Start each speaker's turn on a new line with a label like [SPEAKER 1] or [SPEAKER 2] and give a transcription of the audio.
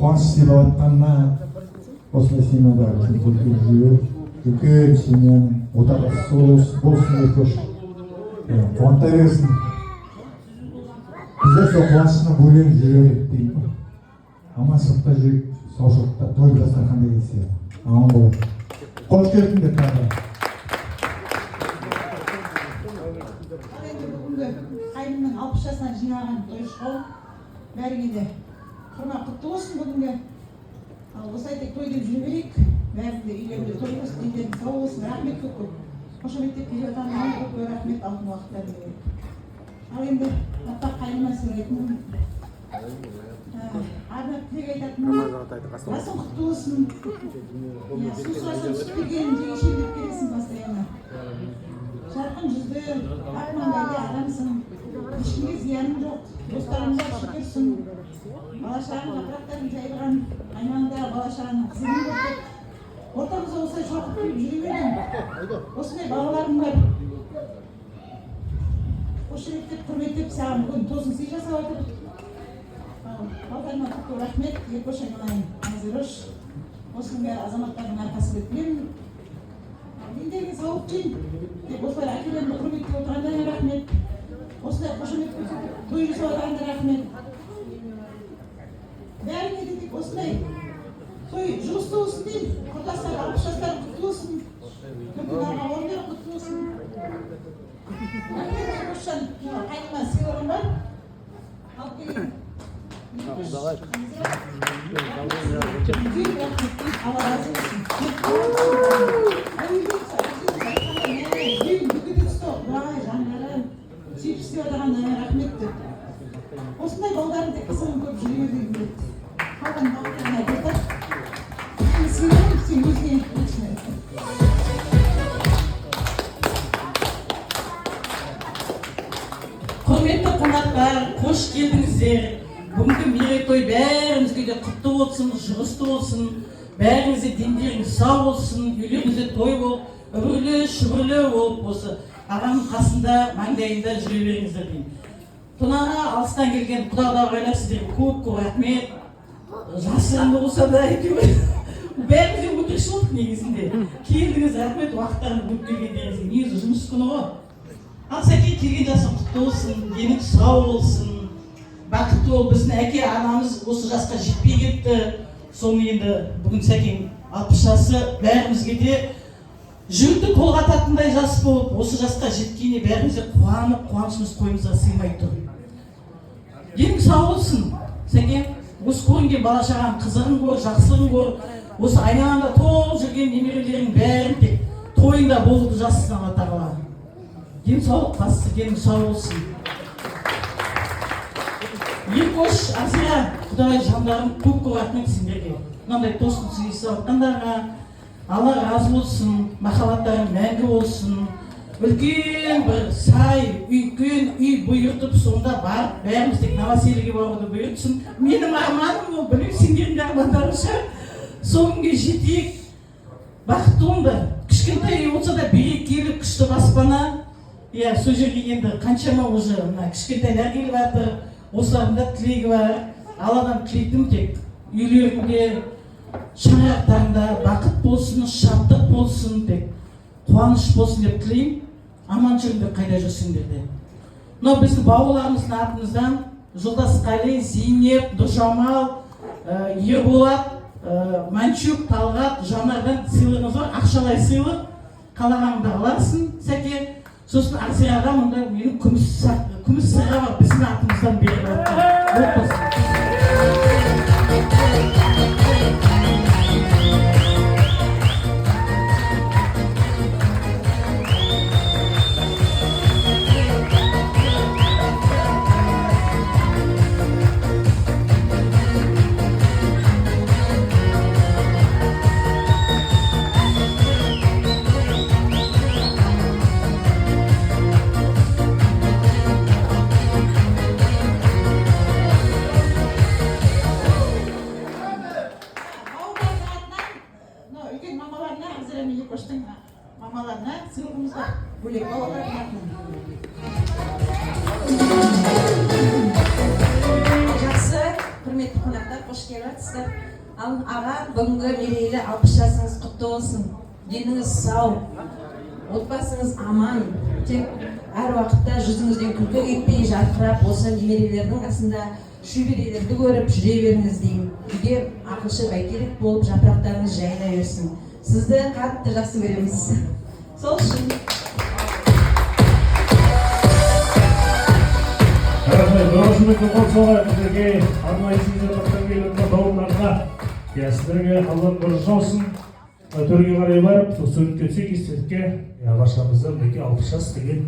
[SPEAKER 1] қуаныш сыйлап жатқанына осындай семьядағы үлкен семьяның отағасы болсын деп қуанта берсін. Біздер сол қуаныштың бөлек жүре берейік дейді. Аманшылықта жүрейік, саушылықта той дастархан деген сияқты. Аман болайық. Қош келдіңдер тағы.
[SPEAKER 2] Бүгінгі қайнымның 60 жасынан жинаған той шоу бәріңе де құрмет құтты болсын бүгінгі. Ал осы айтек той деп жүре берейік. Бәрінде үйлерінде той болсын, дендерің сау болсын. Рахмет көп. Қошеметтеп келе жатқаныңа көп рахмет, алтын уақыттар берейік. Ал енді аппақ қайныма сыйлайтын арнап тілек айтатынмын. Басың құтты болсын. Су сұрасың түсіп келген жегеше деп келесің постоянно. Жарқын жүзді, армандайды адамсың. Ешкімге зияның жоқ. Достарыңда шүкірсің. Бала-шағаның жапырақтарын жайылған аймағында бала-шағаның қызығын көрдік. Ортамызда осылай шоқып келіп жүре бердім. Осындай балаларым бар. Қошеметтеп, құрметтеп саған бүгін тосын сый жасап жатыр. Балдарыма көп рахмет, Еркош айналайын, Азирош. Осының бәрі азаматтардың арқасы деп білемін. Дендеріңе сауық дейін. Тек осылай әкелерімді құрметтеп отырғандарына рахмет. Осылай қошемет көрсетіп, той жасап отырғандарына рахмет. Бәріне де тек осылай той жұмысты болсын дейін. Құрдастар, 60 жастар құтты болсын. Мүмкін аға орындары құтты болсын. Рахмет Еркошжан, қайныма сыйлығым бар. Алып келейін. Осындай балдарын тек қызығын көп жүре берген келеді. Қалған балдарын айтады. Сыйлығым сен өзіне өтсін.
[SPEAKER 3] Құрметті қонақтар, қош келдіңіздер. Бүгінгі мерейтой бәрімізге де құтты болсын, жұғысты болсын. Бәріңізде дендеріңіз сау болсын, үйлеріңізде той болып, үбірлі, шүбірлі болып осы ағамның қасында, маңдайында жүре беріңіздер дейін. Тонаға алыстан келген құдағайлар сіздерге көп рахмет. Жасырынды болса да әйтеуір бәрімізде өтірікші болдық негізінде. Келдіңіз, рахмет, уақыттарыңды бөліп келгендеріңізге. Негізі жұмыс күні ғой. Ал сәке келген жасың құтты болсын, денің сау болсын. Бақытты бол, біздің әке анамыз осы жасқа жетпей кетті. Соны енді бүгін сәкең 60 жасы бәрімізге де жүректі толғататындай жас болып, осы жасқа жеткеніне бәрімізде қуанып, қуанышымыз қойнымызға сыймай тұр. Денің сау болсын, сәкең. Осы көрінген бала-шағаның қызығын көр, жақсылығын көр. Осы айналаңда толып жүрген немерелерің бәрін тек тойында болуды жасысын Алла тағала. Денсаулық бастысы, денің сау болсын. Еркош, Азира, Құдай жандарым көп рахмет сендерге. Мынандай тосын сый жасағандарға Алла разы болсын, махаббаттарың мәңгі болсын. Үлкен бір сай, үлкен үй бұйыртып, сонда барып, бәріміз тек новосельеге баруды бұйыртсын. Менің арманым ол, білем сендердің армандарың шығар. Сол күнге жетейік. Бақытты болыңдар. Кішкентай үй болса да берекелі, күшті баспана. Иә, сол жерге енді қаншама уже кішкентайлар келіп жатыр. Осыларында тілегі бар. Алладан тілейтінім тек үйлерінде, шаңырақтарында бақыт болсын, шаттық болсын, тек қуаныш болсын деп тілеймін. Аман жүріңдер, қайда жүрсіңдер де. Мынау біздің бауырларымыздың атымыздан Жолдас Қали, Зейнеп, Нұржамал, Ерболат, Манчук, Талғат, Жанардан сыйлығымыз бар. Ақшалай сыйлық. Қалағаныңды аларсың, сәке. Сосын Азираға мұнда менің күміс сыйға бар, біздің атымыздан беріп жатыр. Мамаларына сыйлығымыз бар. Бөлек балаларына. Жақсы, құрметті қонақтар, қош
[SPEAKER 4] келіп жатсыздар. Ал аға, бүгінгі мерейлі 60 жасыңыз құтты болсын. Деніңіз сау, отбасыңыз аман. Тек әр уақытта жүзіңізден күлкі кетпей, жарқырап осы немерелердің қасында шөберелерді көріп жүре беріңіз деймін. Үйде ақылшы бәйтерек болып жапырақтарыңыз жайнай берсін. Сізді қатты жақсы көреміз. Сол үшін.
[SPEAKER 5] Дұрыс микрофон соға біздерге арнайы сізді тақтан келіп дауылдарына сіздерге Алла дұрыс жаусын. Төрге қарай барып, сөйтіп кетсек естелікке баршамызды мінекей 60 жас деген